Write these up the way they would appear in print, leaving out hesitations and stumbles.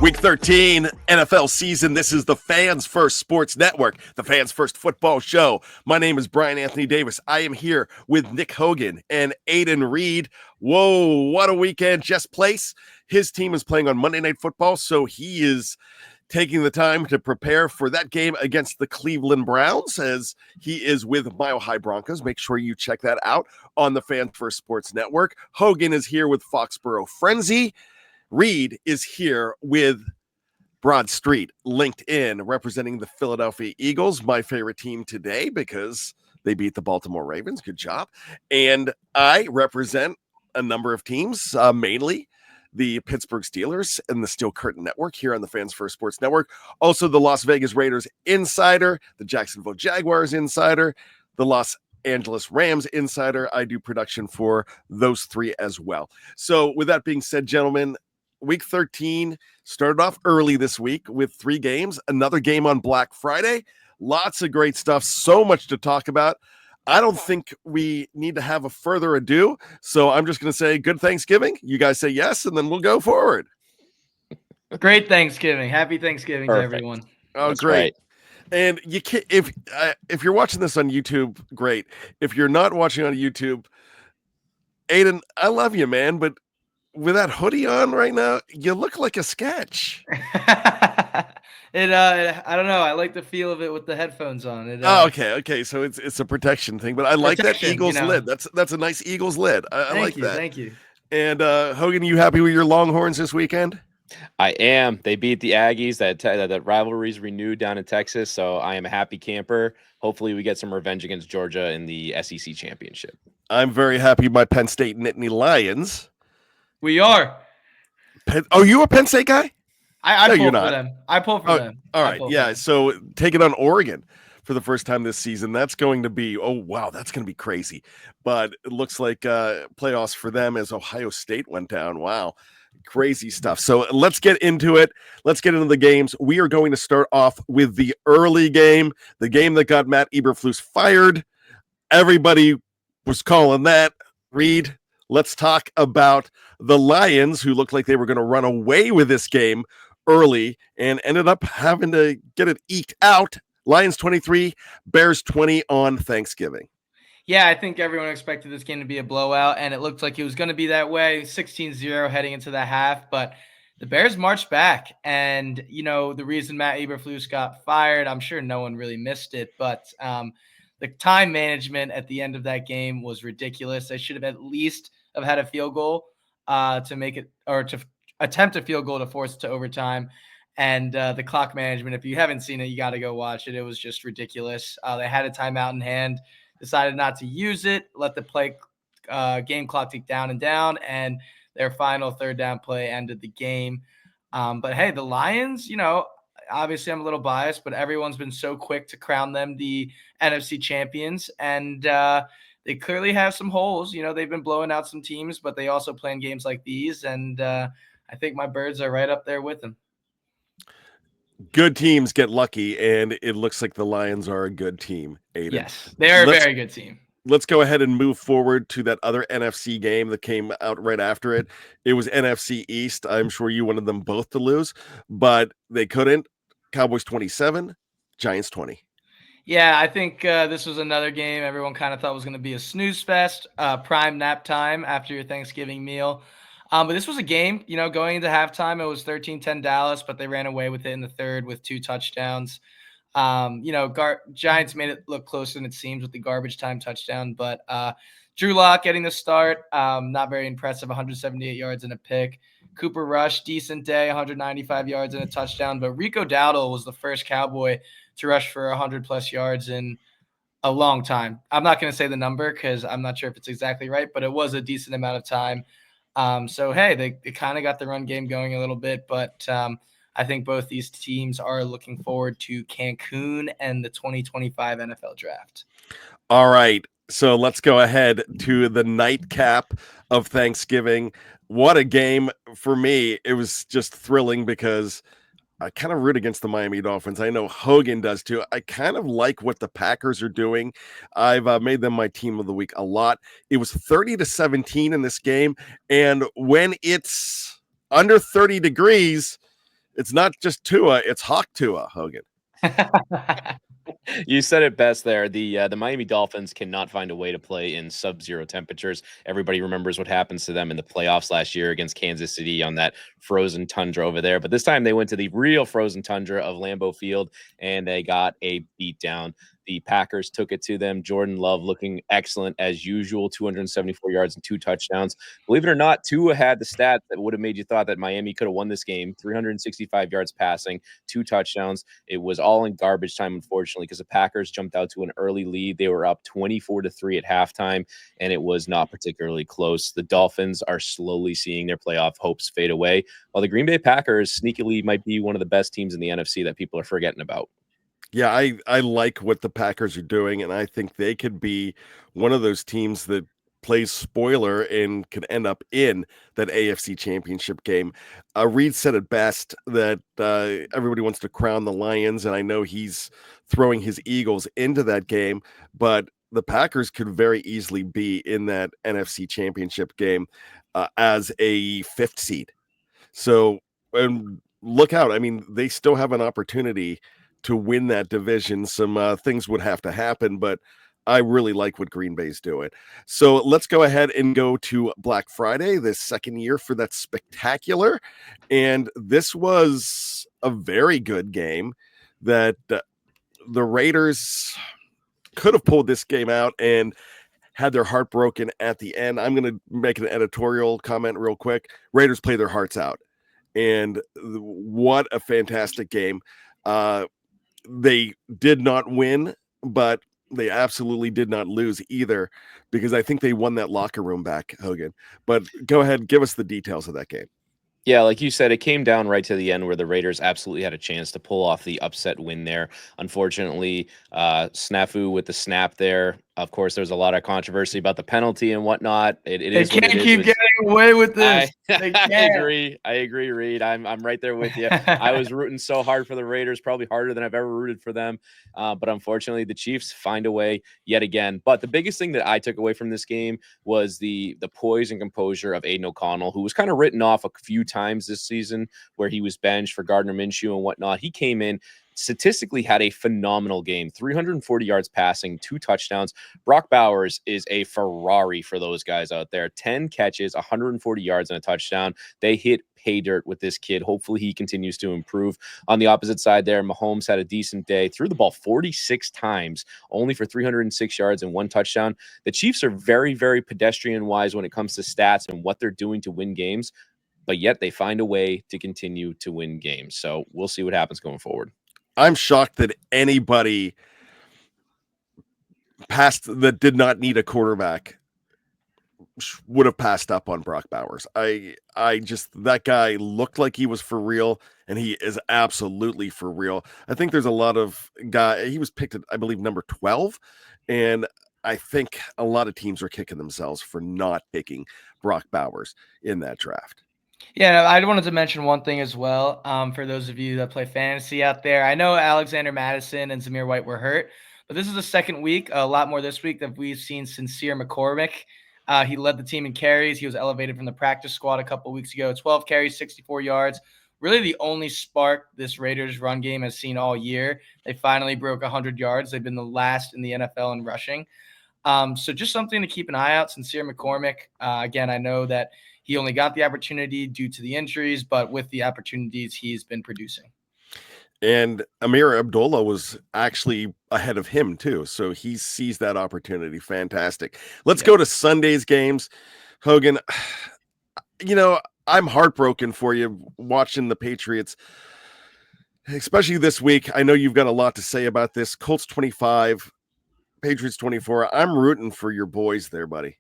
Week 13, NFL season. This is the Fans First Sports Network, the Fans First Football Show. My name is Brian Anthony Davis. I am here with Nick Hogan and Aiden Reed. Whoa, what a weekend just placed. His team is playing on Monday Night Football, so he is taking the time to prepare for that game against the Cleveland Browns as he is with Mile High Broncos. Make sure you check that out on the Fans First Sports Network. Hogan is here with Foxborough Frenzy. Reed is here with Broad Street, LinkedIn, representing the Philadelphia Eagles, my favorite team today because they beat the Baltimore Ravens. Good job. And I represent a number of teams, mainly the Pittsburgh Steelers and the Steel Curtain Network here on the Fans First Sports Network. Also, the Las Vegas Raiders Insider, the Jacksonville Jaguars Insider, the Los Angeles Rams Insider. I do production for those three as well. So with that being said, gentlemen, Week 13 started off early this week with 3 games, another game on Black Friday. Lots of great stuff, so much to talk about. I don't think we need to have a further ado, so I'm just going to say good Thanksgiving. You guys say yes, and then we'll go forward. Great Thanksgiving. Happy Thanksgiving to everyone. Oh, That's great. Right. And you can if you're watching this on YouTube, great. If you're not watching on YouTube, Aiden, I love you, man, but with that hoodie on right now, you look like a sketch. I don't know. I like the feel of it with the headphones on. Okay. So it's a protection thing, but I like that Protection, Eagles lid. That's a nice Eagles lid. I like that. Thank you. And Hogan, you happy with your Longhorns this weekend? I am. They beat the Aggies. That rivalry's renewed down in Texas, so I am a happy camper. Hopefully, we get some revenge against Georgia in the SEC championship. I'm very happy my Penn State Nittany Lions. We are. You a Penn State guy? I No, pull you're for not. them. I pull for them. All I right, pull for yeah. them. So taking on Oregon for the first time this season. That's going to be that's going to be crazy. But it looks like playoffs for them as Ohio State went down. Wow. Crazy stuff. So let's get into it. Let's get into the games. We are going to start off with the early game, the game that got Matt Eberflus fired. Everybody was calling that. Reed, let's talk about the Lions, who looked like they were going to run away with this game early and ended up having to get it eked out. Lions 23, Bears 20 on Thanksgiving. Yeah, I think everyone expected this game to be a blowout, and it looked like it was going to be that way, 16-0 heading into the half. But the Bears marched back, and, the reason Matt Eberflus got fired, I'm sure no one really missed it, but the time management at the end of that game was ridiculous. They should have at least have had a field goal to make it, or to attempt a field goal to force it to overtime. And the clock management, if you haven't seen it, you got to go watch it. It was just ridiculous. They had a timeout in hand, decided not to use it, let the game clock tick down, and their final third down play ended the game. But hey, the Lions, obviously I'm a little biased, but everyone's been so quick to crown them the NFC champions, and they clearly have some holes. They've been blowing out some teams, but they also play in games like these, and I think my Birds are right up there with them. Good teams get lucky, and it looks like the Lions are a good team, Aiden. Yes, they're a very good team. Let's go ahead and move forward to that other NFC game that came out right after it. It was NFC East. I'm sure you wanted them both to lose, but they couldn't. Cowboys 27, Giants 20. Yeah, I think this was another game everyone kind of thought was going to be a snooze fest, prime nap time after your Thanksgiving meal. But this was a game, going into halftime, it was 13-10 Dallas, but they ran away with it in the third with 2 touchdowns. Giants made it look closer than it seems with the garbage time touchdown, but Drew Lock getting the start, not very impressive, 178 yards and a pick. Cooper Rush, decent day, 195 yards and a touchdown, but Rico Dowdle was the first Cowboy to rush for 100-plus yards in a long time. I'm not going to say the number because I'm not sure if it's exactly right, but it was a decent amount of time. So, hey, they kind of got the run game going a little bit, but I think both these teams are looking forward to Cancun and the 2025 NFL Draft. All right, so let's go ahead to the nightcap of Thanksgiving. What a game for me. It was just thrilling because I kind of root against the Miami Dolphins. I know Hogan does too. I kind of like what the Packers are doing. I've made them my team of the week a lot. It was 30-17 in this game. And when it's under 30 degrees, It's not just Tua, it's Hawk Tua, Hogan. You said it best there. The Miami Dolphins cannot find a way to play in sub-zero temperatures. Everybody remembers what happens to them in the playoffs last year against Kansas City on that frozen tundra over there. But this time they went to the real frozen tundra of Lambeau Field and they got a beatdown. The Packers took it to them. Jordan Love looking excellent as usual, 274 yards and 2 touchdowns. Believe it or not, Tua had the stat that would have made you thought that Miami could have won this game. 365 yards passing, 2 touchdowns. It was all in garbage time, unfortunately, because the Packers jumped out to an early lead. They were up 24-3 at halftime, and it was not particularly close. The Dolphins are slowly seeing their playoff hopes fade away, while the Green Bay Packers sneakily might be one of the best teams in the NFC that people are forgetting about. Yeah, I like what the Packers are doing, and I think they could be one of those teams that plays spoiler and could end up in that AFC Championship game. Reed said it best that everybody wants to crown the Lions, and I know he's throwing his Eagles into that game, but the Packers could very easily be in that NFC Championship game as a 5th seed. So, and look out. I mean, they still have an opportunity to win that division. Some things would have to happen, but I really like what Green Bay's doing. So let's go ahead and go to Black Friday, the second year for that spectacular. And this was a very good game that the Raiders could have pulled this game out and had their heart broken at the end. I'm going to make an editorial comment real quick. Raiders play their hearts out. And what a fantastic game. They did not win, but they absolutely did not lose either, because I think they won that locker room back, Hogan. But go ahead, give us the details of that game. Yeah, like you said, it came down right to the end where the Raiders absolutely had a chance to pull off the upset win there. Unfortunately, snafu with the snap there. Of course, there's a lot of controversy about the penalty and whatnot. It They is what it can't is. keep getting away with this. They I can't. agree, Reed. I'm right there with you. I was rooting so hard for the Raiders, probably harder than I've ever rooted for them. But unfortunately, the Chiefs find a way yet again. But the biggest thing that I took away from this game was the poise and composure of Aiden O'Connell, who was kind of written off a few times this season where he was benched for Gardner Minshew and whatnot. He came in, statistically had a phenomenal game, 340 yards passing, 2 touchdowns. Brock Bowers is a Ferrari for those guys out there. 10 catches, 140 yards and a touchdown. They hit pay dirt with this kid. Hopefully he continues to improve. On the opposite side there, Mahomes had a decent day, threw the ball 46 times, only for 306 yards and 1 touchdown. The Chiefs are very, very pedestrian-wise when it comes to stats and what they're doing to win games, but yet they find a way to continue to win games. So we'll see what happens going forward. I'm shocked that anybody that did not need a quarterback would have passed up on Brock Bowers. I just, that guy looked like he was for real, and he is absolutely for real. I think there's a lot of he was picked at, I believe, number 12, and I think a lot of teams are kicking themselves for not picking Brock Bowers in that draft. Yeah, I wanted to mention one thing as well. For those of you that play fantasy out there, I know Alexander Madison and Zamir White were hurt, but this is the second week, a lot more this week, that we've seen Sincere McCormick. He led the team in carries. He was elevated from the practice squad a couple weeks ago. 12 carries, 64 yards. Really the only spark this Raiders run game has seen all year. They finally broke 100 yards. They've been the last in the NFL in rushing. So just something to keep an eye out. Sincere McCormick. Again, I know that he only got the opportunity due to the injuries, but with the opportunities, he's been producing. And Amir Abdullah was actually ahead of him too. So he sees that opportunity. Fantastic. Let's go to Sunday's games. Hogan, I'm heartbroken for you watching the Patriots, especially this week. I know you've got a lot to say about this. Colts 25, Patriots 24. I'm rooting for your boys there, buddy.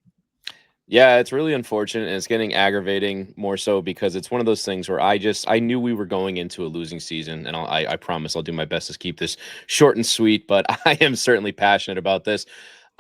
Yeah, it's really unfortunate, and it's getting aggravating more so because it's one of those things where I knew we were going into a losing season, and I promise I'll do my best to keep this short and sweet, but I am certainly passionate about this.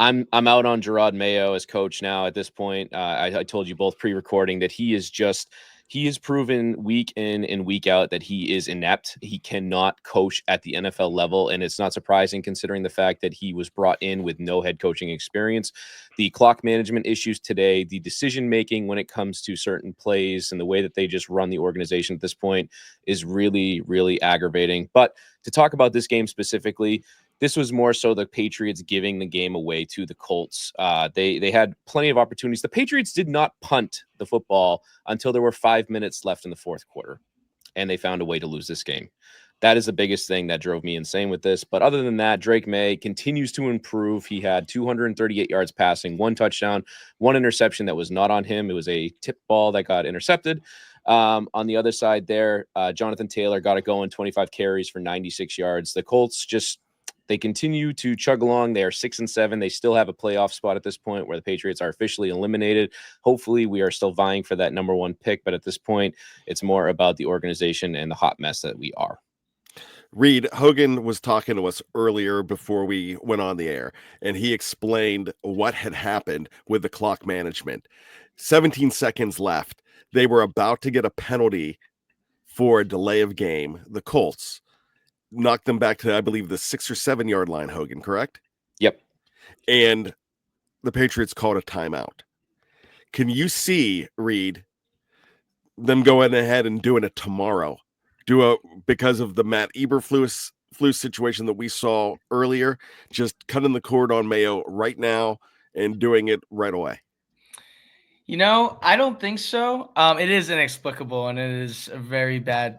I'm out on Gerard Mayo as coach now at this point. I told you both pre-recording that he is just he has proven week in and week out that he is inept. He cannot coach at the NFL level, and it's not surprising considering the fact that he was brought in with no head coaching experience. The clock management issues today, the decision making when it comes to certain plays, and the way that they just run the organization at this point is really, really aggravating. But to talk about this game specifically, this was more so the Patriots giving the game away to the Colts. They had plenty of opportunities. The Patriots did not punt the football until there were 5 minutes left in the fourth quarter, and they found a way to lose this game. That is the biggest thing that drove me insane with this. But other than that, Drake May continues to improve. He had 238 yards passing, 1 touchdown, 1 interception that was not on him. It was a tip ball that got intercepted. On the other side there, Jonathan Taylor got it going, 25 carries for 96 yards. The Colts they continue to chug along. They are 6-7. They still have a playoff spot at this point where the Patriots are officially eliminated. Hopefully, we are still vying for that number 1 pick. But at this point, it's more about the organization and the hot mess that we are. Reed, Hogan was talking to us earlier before we went on the air, and he explained what had happened with the clock management. 17 seconds left. They were about to get a penalty for a delay of game. The Colts knocked them back to, I believe, the 6 or 7 yard line, Hogan, correct? Yep. And the Patriots called a timeout. Can you see, Reed, them going ahead and doing it tomorrow? Because of the Matt Eberflus situation that we saw earlier, just cutting the cord on Mayo right now and doing it right away? I don't think so. It is inexplicable, and it is a very bad,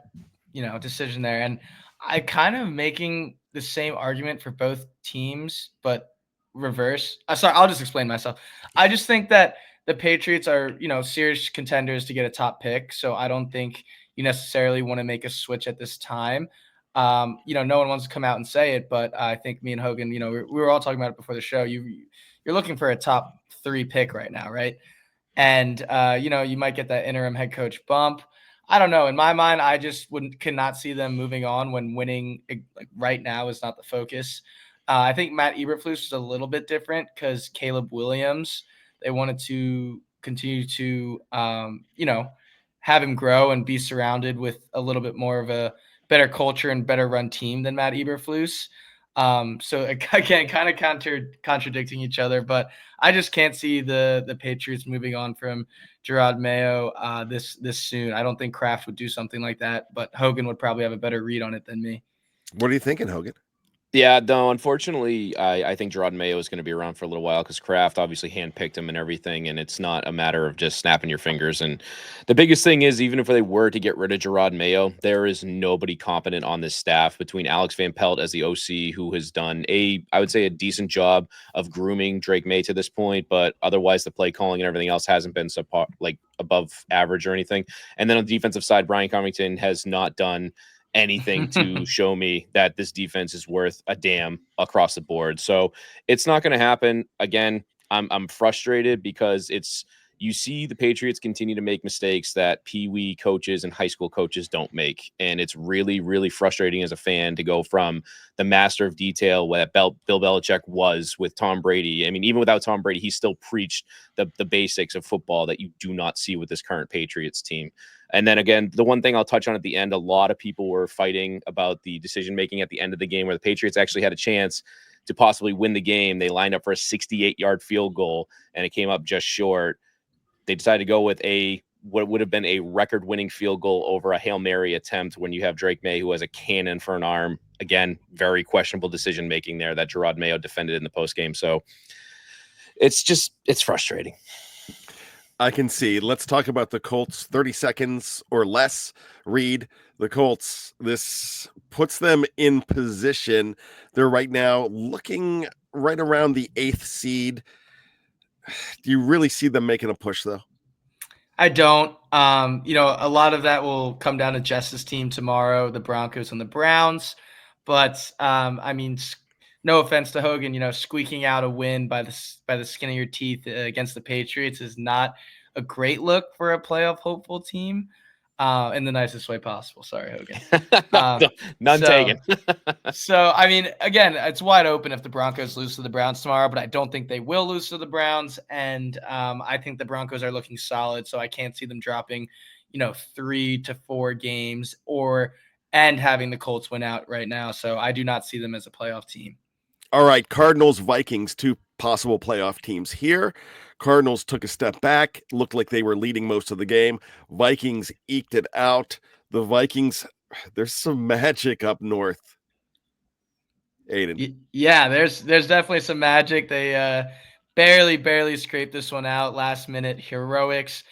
decision there. And I kind of making the same argument for both teams, but reverse. Sorry, I'll just explain myself. I just think that the Patriots are, serious contenders to get a top pick. So I don't think you necessarily want to make a switch at this time. No one wants to come out and say it, but I think me and Hogan, we were all talking about it before the show. You're looking for a top 3 pick right now, right? And, you might get that interim head coach bump. I don't know. In my mind, I just cannot see them moving on when winning right now is not the focus. I think Matt Eberflus is a little bit different because Caleb Williams, they wanted to continue to, have him grow and be surrounded with a little bit more of a better culture and better run team than Matt Eberflus. So again, kind of contradicting each other, but I just can't see the Patriots moving on from Gerard Mayo this soon. I don't think Kraft would do something like that, but Hogan would probably have a better read on it than me. What are you thinking, Hogan? Yeah, no, unfortunately, I think Gerard Mayo is going to be around for a little while because Kraft obviously handpicked him and everything, and it's not a matter of just snapping your fingers. And the biggest thing is, even if they were to get rid of Gerard Mayo, there is nobody competent on this staff between Alex Van Pelt as the OC, who has done I would say, a decent job of grooming Drake May to this point, but otherwise the play calling and everything else hasn't been above average or anything. And then on the defensive side, Brian Covington has not done anything to show me that this defense is worth a damn across the board. So it's not going to happen. Again, I'm frustrated because you see the Patriots continue to make mistakes that Pee-wee coaches and high school coaches don't make. And it's really, really frustrating as a fan to go from the master of detail that Bill Belichick was with Tom Brady. I mean, even without Tom Brady, he still preached the basics of football that you do not see with this current Patriots team. And then again, the one thing I'll touch on at the end, a lot of people were fighting about the decision-making at the end of the game where the Patriots actually had a chance to possibly win the game. They lined up for a 68-yard field goal, and it came up just short. They decided to go with what would have been a record-winning field goal over a Hail Mary attempt when you have Drake May, who has a cannon for an arm. Again, very questionable decision-making there that Gerard Mayo defended in the postgame. So it's frustrating. I can see. Let's talk about the Colts. 30 seconds or less. Reed, the Colts. This puts them in position. They're right now looking right around the 8th seed. Do you really see them making a push, though? I don't. A lot of that will come down to Jess's team tomorrow, the Broncos and the Browns. But no offense to Hogan, squeaking out a win by the skin of your teeth against the Patriots is not a great look for a playoff hopeful team in the nicest way possible. Sorry, Hogan. None taken. So, again, it's wide open if the Broncos lose to the Browns tomorrow, but I don't think they will lose to the Browns. And I think the Broncos are looking solid, so I can't see them dropping, 3 to 4 games and having the Colts win out right now. So I do not see them as a playoff team. All right, Cardinals, Vikings, two possible playoff teams here. Cardinals took a step back, looked like they were leading most of the game. Vikings eked it out. The Vikings, there's some magic up north. Aiden. Yeah, there's definitely some magic. They barely scraped this one out. Last minute heroics.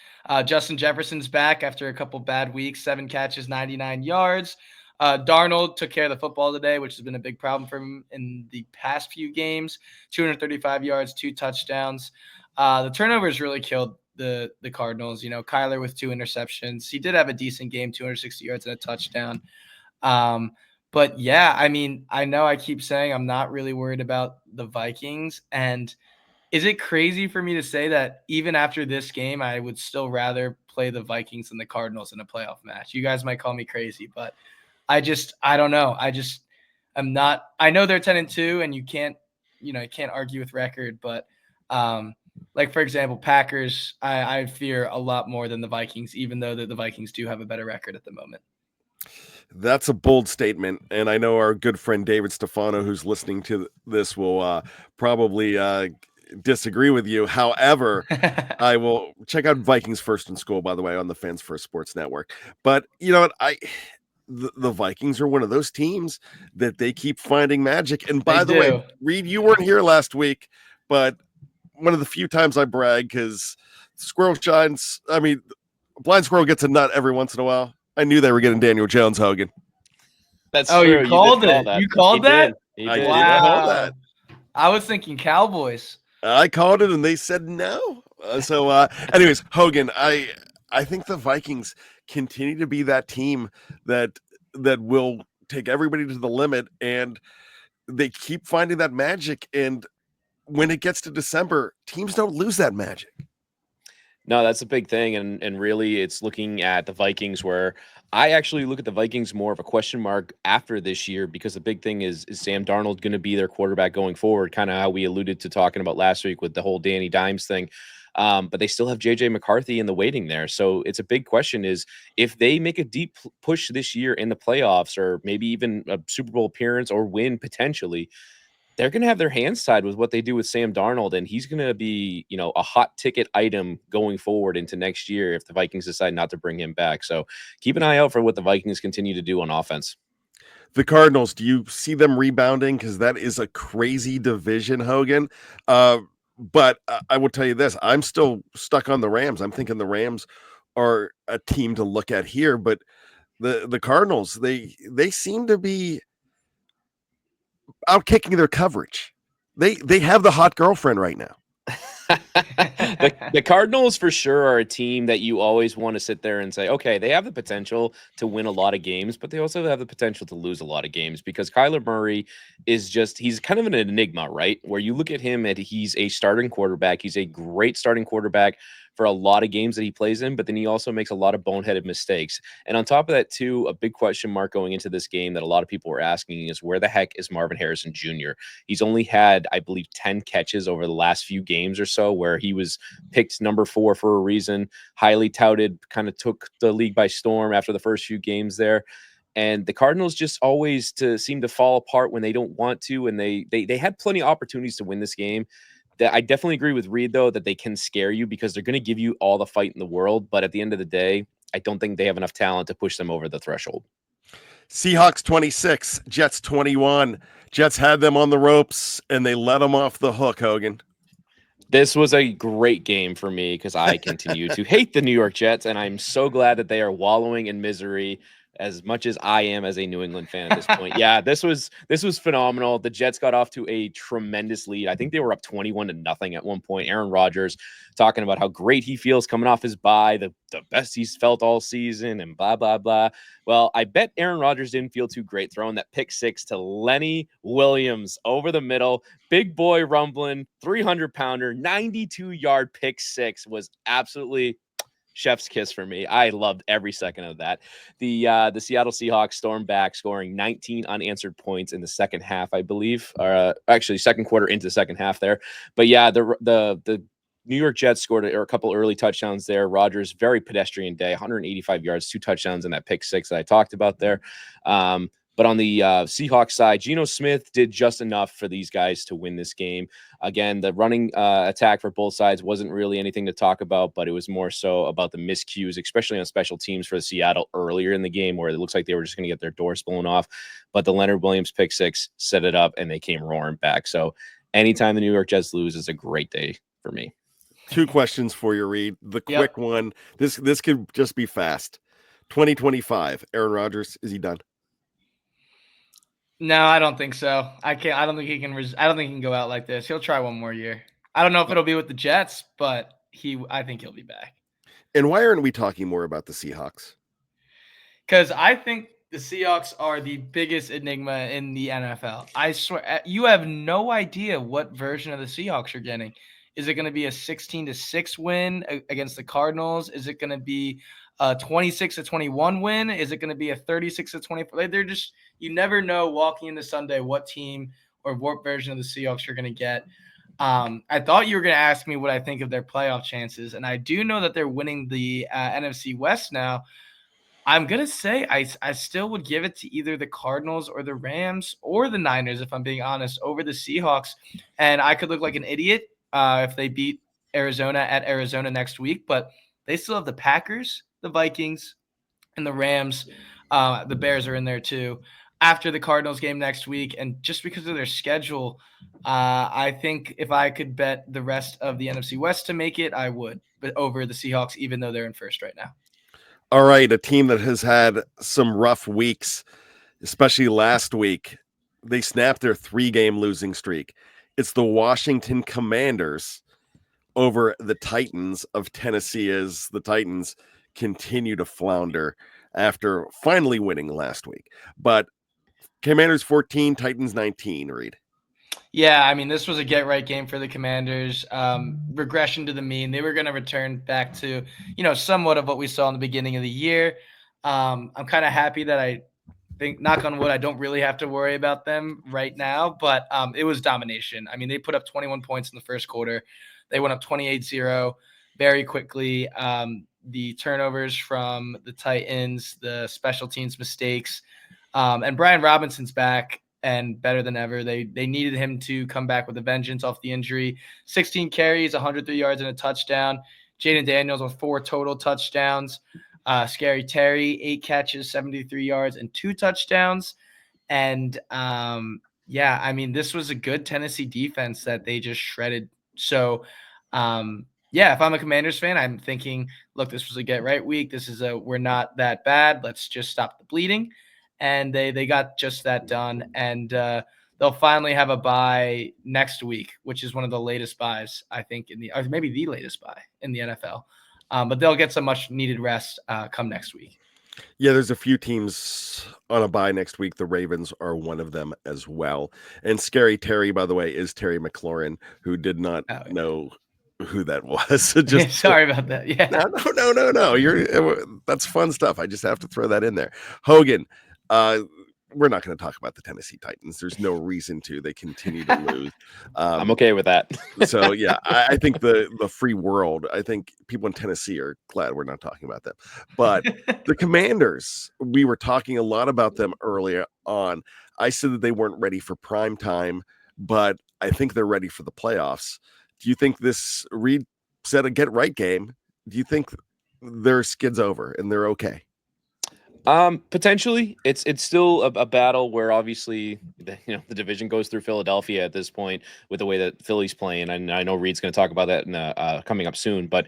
Justin Jefferson's back after a couple bad weeks. 7 catches, 99 yards. Darnold took care of the football today, which has been a big problem for him in the past few games. 235 yards, 2 touchdowns. The turnovers really killed the Cardinals. Kyler with 2 interceptions. He did have a decent game, 260 yards and a touchdown. But yeah, I mean, I know I keep saying I'm not really worried about the Vikings. And is it crazy for me to say that even after this game, I would still rather play the Vikings than the Cardinals in a playoff match? You guys might call me crazy, but I don't know. I'm not. I know they're 10-2, and you can't argue with record. But like for example, Packers, I fear a lot more than the Vikings, even though the Vikings do have a better record at the moment. That's a bold statement, and I know our good friend David Stefano, who's listening to this, will probably disagree with you. However, I will check out Vikings First in School, by the way, on the Fans First Sports Network. But you know what? The Vikings are one of those teams that they keep finding magic. And by the way, Reed, you weren't here last week, but one of the few times I brag, because squirrel shines. I mean, blind squirrel gets a nut every once in a while. I knew they were getting Daniel Jones, Hogan. That's true. You called it. You called that? I did call that. I was thinking Cowboys. I called it, and they said no. Anyways, Hogan, I think the Vikings continue to be that team that will take everybody to the limit, and they keep finding that magic. And when it gets to December, teams don't lose that magic. No, that's a big thing. And really it's looking at the Vikings, where I actually look at the Vikings more of a question mark after this year, because the big thing is Sam Darnold going to be their quarterback going forward? Kind of how we alluded to talking about last week with the whole Danny Dimes thing. But they still have JJ McCarthy in the waiting there. So it's a big question is if they make a deep push this year in the playoffs, or maybe even a Super Bowl appearance or win potentially, they're going to have their hands tied with what they do with Sam Darnold. And he's going to be, a hot ticket item going forward into next year if the Vikings decide not to bring him back. So keep an eye out for what the Vikings continue to do on offense. The Cardinals, do you see them rebounding? Because that is a crazy division, Hogan. But I will tell you this, I'm still stuck on the Rams. I'm thinking the Rams are a team to look at here, but the Cardinals, they seem to be out kicking their coverage. They have the hot girlfriend right now. The Cardinals for sure are a team that you always want to sit there and say, okay, they have the potential to win a lot of games, but they also have the potential to lose a lot of games, because Kyler Murray he's kind of an enigma, right? Where you look at him and he's a starting quarterback. He's a great starting quarterback for a lot of games that he plays in, but then he also makes a lot of boneheaded mistakes. And on top of that, too, a big question mark going into this game that a lot of people were asking is, where the heck is Marvin Harrison Jr.? He's only had, I believe, 10 catches over the last few games or so, where he was picked number 4 for a reason, highly touted, kind of took the league by storm after the first few games there. And the Cardinals just always seem to fall apart when they don't want to, and they had plenty of opportunities to win this game. I definitely agree with Reed, though, that they can scare you because they're going to give you all the fight in the world. But at the end of the day, I don't think they have enough talent to push them over the threshold. Seahawks 26, Jets 21. Jets had them on the ropes, and they let them off the hook, Hogan. This was a great game for me because I continue to hate the New York Jets, and I'm so glad that they are wallowing in misery as much as I am as a New England fan at this point. Yeah, this was phenomenal. The Jets got off to a tremendous lead. I think they were up 21-0 at one point. Aaron Rodgers talking about how great he feels coming off his bye, the best he's felt all season, and blah, blah, blah. Well, I bet Aaron Rodgers didn't feel too great throwing that pick 6 to Lenny Williams over the middle. Big boy rumbling, 300-pounder, 92-yard pick 6 was absolutely chef's kiss for me. I loved every second of that. The Seattle Seahawks stormed back, scoring 19 unanswered points in the second half, I believe, or actually second quarter into the second half there. But yeah, the New York Jets scored a couple early touchdowns there. Rodgers, very pedestrian day, 185 yards, 2 touchdowns, and that pick six that I talked about there. But on the Seahawks side, Geno Smith did just enough for these guys to win this game. Again, the running attack for both sides wasn't really anything to talk about, but it was more so about the miscues, especially on special teams for Seattle earlier in the game, where it looks like they were just going to get their doors blown off. But the Leonard Williams pick six set it up, and they came roaring back. So anytime the New York Jets lose is a great day for me. 2 questions for you, Reed. The quick one. This could just be fast. 2025, Aaron Rodgers, is he done? No, I don't think so. I don't think he can. I don't think he can go out like this. He'll try one more year. I don't know if it'll be with the Jets, but I think he'll be back. And why aren't we talking more about the Seahawks? Because I think the Seahawks are the biggest enigma in the NFL. I swear, you have no idea what version of the Seahawks you're getting. Is it going to be a 16-6 win against the Cardinals? Is it going to be a 26-21 win? Is it going to be a 36-24? They're just, you never know walking into Sunday what team or what version of the Seahawks you're going to get. I thought you were going to ask me what I think of their playoff chances, and I do know that they're winning the NFC West now. I'm going to say I still would give it to either the Cardinals or the Rams or the Niners, if I'm being honest, over the Seahawks. And I could look like an idiot if they beat Arizona at Arizona next week, but they still have the Packers, the Vikings, and the Rams. The Bears are in there too after the Cardinals game next week. And just because of their schedule, I think if I could bet the rest of the NFC West to make it, I would, but over the Seahawks, even though they're in first right now. All right, a team that has had some rough weeks, especially last week. They snapped their 3-game losing streak. It's the Washington Commanders over the Titans of Tennessee, as the Titans continue to flounder after finally winning last week. But Commanders 14, Titans 19, Reed. Yeah, I mean, this was a get-right game for the Commanders. Regression to the mean. They were going to return back to, somewhat of what we saw in the beginning of the year. I'm kind of happy that I think, knock on wood, I don't really have to worry about them right now, but it was domination. I mean, they put up 21 points in the first quarter. They went up 28-0 very quickly. The turnovers from the Titans, the special teams mistakes, and Brian Robinson's back and better than ever. They needed him to come back with a vengeance off the injury. 16 carries, 103 yards, and a touchdown. Jaden Daniels with 4 total touchdowns. Scary Terry, 8 catches, 73 yards, and 2 touchdowns. And, I mean, this was a good Tennessee defense that they just shredded. So, if I'm a Commanders fan, I'm thinking, look, this was a get-right week. We're not that bad. Let's just stop the bleeding. And they got just that done. And they'll finally have a bye next week, which is one of the latest byes, I think, or maybe the latest bye in the NFL. But they'll get some much-needed rest come next week. Yeah, there's a few teams on a bye next week. The Ravens are one of them as well. And Scary Terry, by the way, is Terry McLaurin, who did not know who that was. Just sorry about that. Yeah. No. That's fun stuff. I just have to throw that in there. Hogan, we're not going to talk about the Tennessee Titans. There's no reason to. They continue to lose. I'm okay with that. So, yeah, I think the free world, I think people in Tennessee are glad we're not talking about them. But the Commanders, we were talking a lot about them earlier on. I said that they weren't ready for prime time, but I think they're ready for the playoffs. Do you think this Reed said a get-right game? Do you think their skid's over and they're okay? Potentially, it's still a battle where obviously the division goes through Philadelphia at this point with the way that Philly's playing, and I know Reed's going to talk about that in coming up soon. But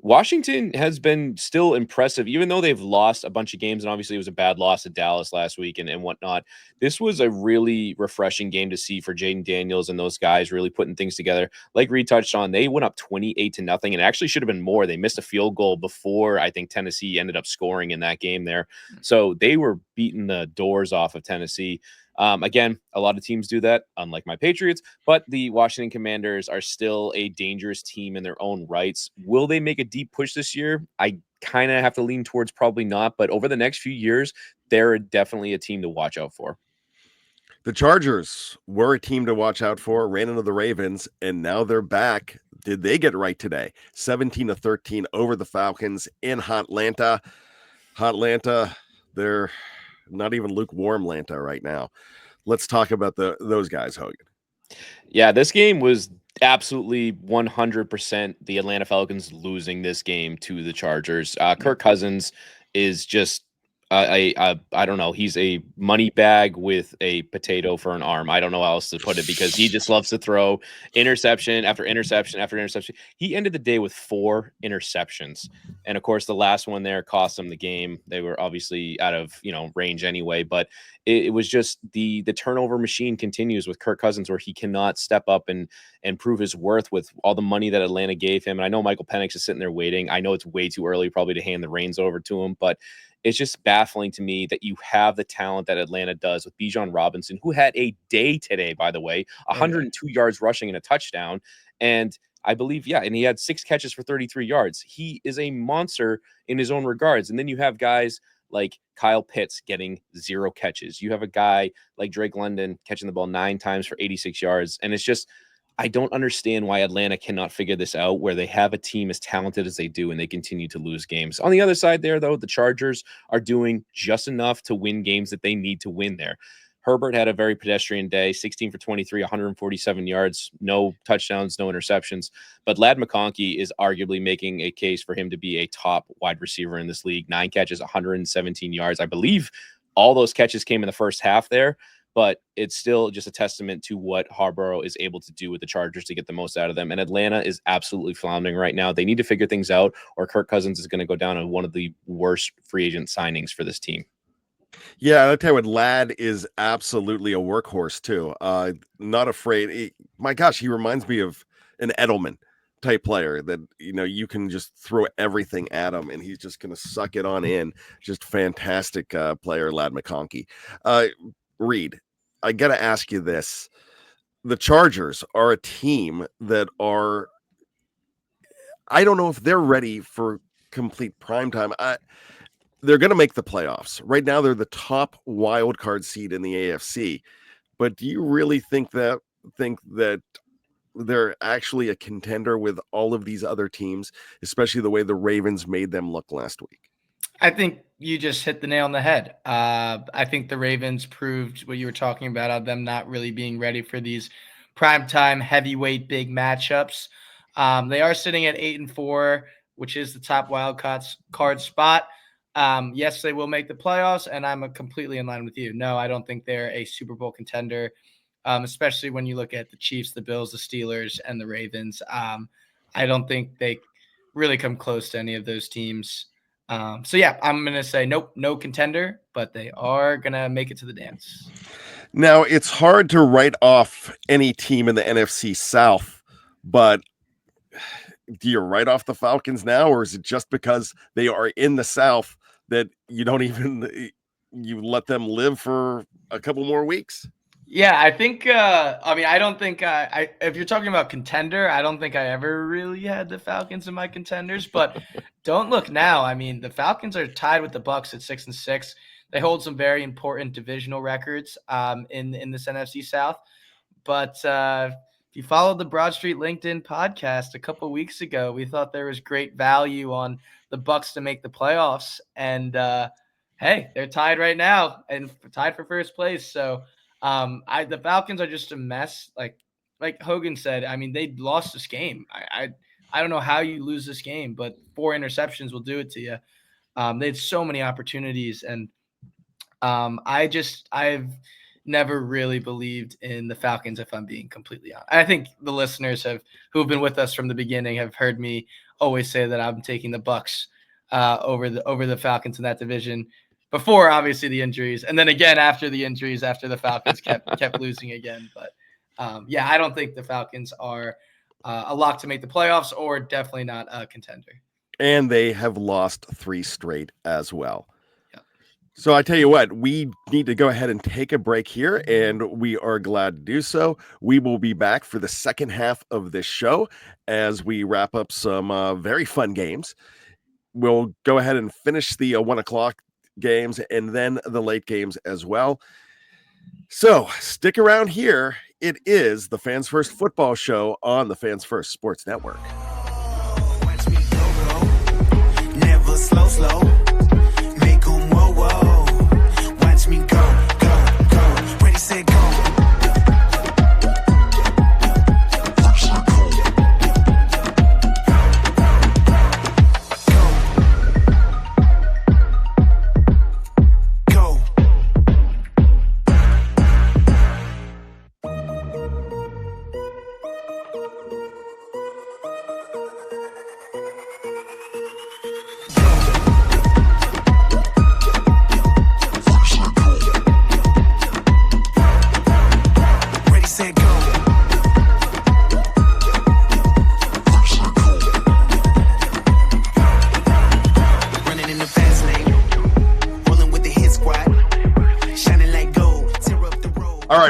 Washington has been still impressive, even though they've lost a bunch of games, and obviously it was a bad loss to Dallas last week and whatnot. This was a really refreshing game to see for Jaden Daniels and those guys really putting things together. Like Reed touched on, they went up 28-0, and it actually should have been more. They missed a field goal before I think Tennessee ended up scoring in that game there. So they were beating the doors off of Tennessee. Again, a lot of teams do that, unlike my Patriots, but the Washington Commanders are still a dangerous team in their own rights. Will they make a deep push this year? I kind of have to lean towards probably not, but over the next few years, they're definitely a team to watch out for. The Chargers were a team to watch out for, ran into the Ravens, and now they're back. Did they get right today? 17-13 over the Falcons in Hotlanta. Hotlanta, they're not even lukewarm Lanta right now. Let's talk about those guys, Hogan. Yeah, this game was absolutely 100% the Atlanta Falcons losing this game to the Chargers. Kirk Cousins is just I don't know. He's a money bag with a potato for an arm. I don't know how else to put it because he just loves to throw interception after interception after interception. He ended the day with 4 interceptions. And of course, the last one there cost them the game. They were obviously out of, range anyway, but it was just the turnover machine continues with Kirk Cousins where he cannot step up and prove his worth with all the money that Atlanta gave him. And I know Michael Penix is sitting there waiting. I know it's way too early probably to hand the reins over to him, but it's just baffling to me that you have the talent that Atlanta does with Bijan Robinson, who had a day today, by the way, 102 yards rushing and a touchdown. And I believe, and he had 6 catches for 33 yards. He is a monster in his own regards. And then you have guys like Kyle Pitts getting 0 catches. You have a guy like Drake London catching the ball 9 times for 86 yards. And it's just, I don't understand why Atlanta cannot figure this out where they have a team as talented as they do and they continue to lose games. On the other side there, though, the Chargers are doing just enough to win games that they need to win there. Herbert had a very pedestrian day, 16 for 23, 147 yards, no touchdowns, no interceptions. But Ladd McConkey is arguably making a case for him to be a top wide receiver in this league. 9 catches, 117 yards. I believe all those catches came in the first half there. But it's still just a testament to what Harborough is able to do with the Chargers to get the most out of them. And Atlanta is absolutely floundering right now. They need to figure things out, or Kirk Cousins is going to go down as one of the worst free agent signings for this team. Yeah, I'll tell you what, Ladd is absolutely a workhorse too. Not afraid. My gosh, he reminds me of an Edelman type player that, you can just throw everything at him and he's just going to suck it on in. Just fantastic player, Ladd McConkey. Reed, I got to ask you this. The Chargers are a team that I don't know if they're ready for complete primetime. They're going to make the playoffs. Right now, they're the top wild card seed in the AFC. But do you really think that they're actually a contender with all of these other teams, especially the way the Ravens made them look last week? I think you just hit the nail on the head. I think the Ravens proved what you were talking about of them not really being ready for these primetime heavyweight big matchups. They are sitting at 8-4, which is the top wild card spot. Yes, they will make the playoffs, and I'm completely in line with you. No, I don't think they're a Super Bowl contender, especially when you look at the Chiefs, the Bills, the Steelers, and the Ravens. I don't think they really come close to any of those teams. I'm going to say nope, no contender, but they are going to make it to the dance. Now, it's hard to write off any team in the NFC South, but do you write off the Falcons now, or is it just because they are in the South that you don't even you let them live for a couple more weeks? Yeah, I think. I don't think if you're talking about contender, I don't think I ever really had the Falcons in my contenders. But don't look now. I mean, the Falcons are tied with the Bucs at 6-6. They hold some very important divisional records in this NFC South. But if you followed the Broad Street LinkedIn podcast a couple of weeks ago, we thought there was great value on the Bucs to make the playoffs, and hey, they're tied right now and tied for first place. So. The Falcons are just a mess. Like Hogan said, I mean, they lost this game. I don't know how you lose this game, but 4 interceptions will do it to you. They had so many opportunities, and I've never really believed in the Falcons, if I'm being completely honest. I think the listeners who've been with us from the beginning have heard me always say that I'm taking the Bucs over the Falcons in that division. Before obviously the injuries, and then again after the injuries, after the Falcons kept losing again. But I don't think the Falcons are a lock to make the playoffs, or definitely not a contender. And they have lost 3 straight as well. Yeah. So I tell you what, we need to go ahead and take a break here, and we are glad to do so. We will be back for the second half of this show as we wrap up some very fun games. We'll go ahead and finish the 1 o'clock games and then the late games as well. So stick around here. It is the Fans First Football Show on the Fans First Sports Network. Watch me go, never slow. Make 'em whoa. Watch me go. Ready, set, go.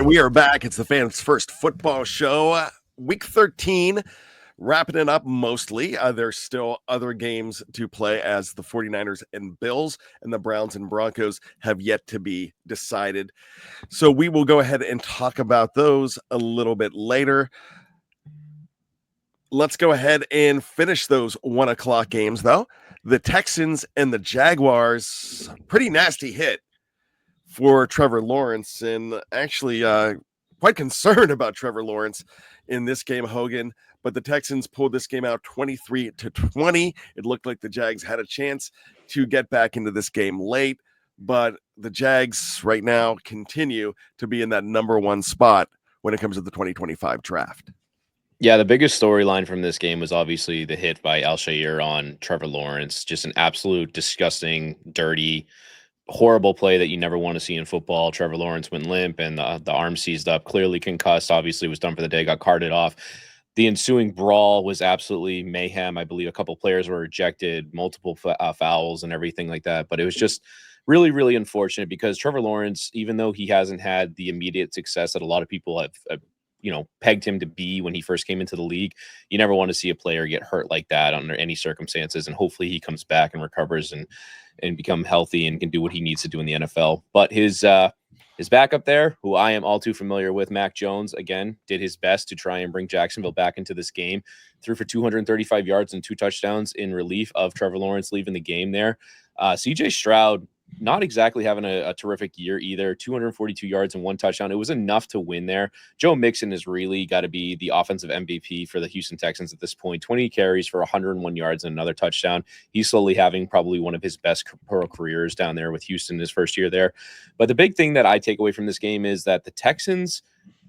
We are back. It's the Fans First Football Show. Week 13, wrapping it up mostly. There's still other games to play as the 49ers and Bills and the Browns and Broncos have yet to be decided. So we will go ahead and talk about those a little bit later. Let's go ahead and finish those 1 o'clock games, though. The Texans and the Jaguars, pretty nasty hit for Trevor Lawrence, and actually quite concerned about Trevor Lawrence in this game, Hogan. But the Texans pulled this game out 23-20. It looked like the Jags had a chance to get back into this game late, but the Jags right now continue to be in that number 1 spot when it comes to the 2025 draft. Yeah, the biggest storyline from this game was obviously the hit by Al-Shaair on Trevor Lawrence. Just an absolute disgusting, dirty, horrible play that you never want to see in football. Trevor Lawrence went limp and the arm seized up, clearly concussed, obviously was done for the day, got carted off. The ensuing brawl was absolutely mayhem. I believe a couple players were ejected, multiple fouls and everything like that. But it was just really, really unfortunate because Trevor Lawrence, even though he hasn't had the immediate success that a lot of people have pegged him to be when he first came into the league, you never want to see a player get hurt like that under any circumstances. And hopefully he comes back and recovers and become healthy and can do what he needs to do in the NFL. But his backup there, who I am all too familiar with, Mac Jones, again, did his best to try and bring Jacksonville back into this game. Threw for 235 yards and 2 touchdowns in relief of Trevor Lawrence leaving the game there. CJ Stroud, not exactly having a terrific year either. 242 yards and 1 touchdown. It was enough to win there. Joe Mixon has really got to be the offensive MVP for the Houston Texans at this point. 20 carries for 101 yards and another touchdown. He's slowly having probably one of his best pro careers down there with Houston his first year there. But the big thing that I take away from this game is that the Texans,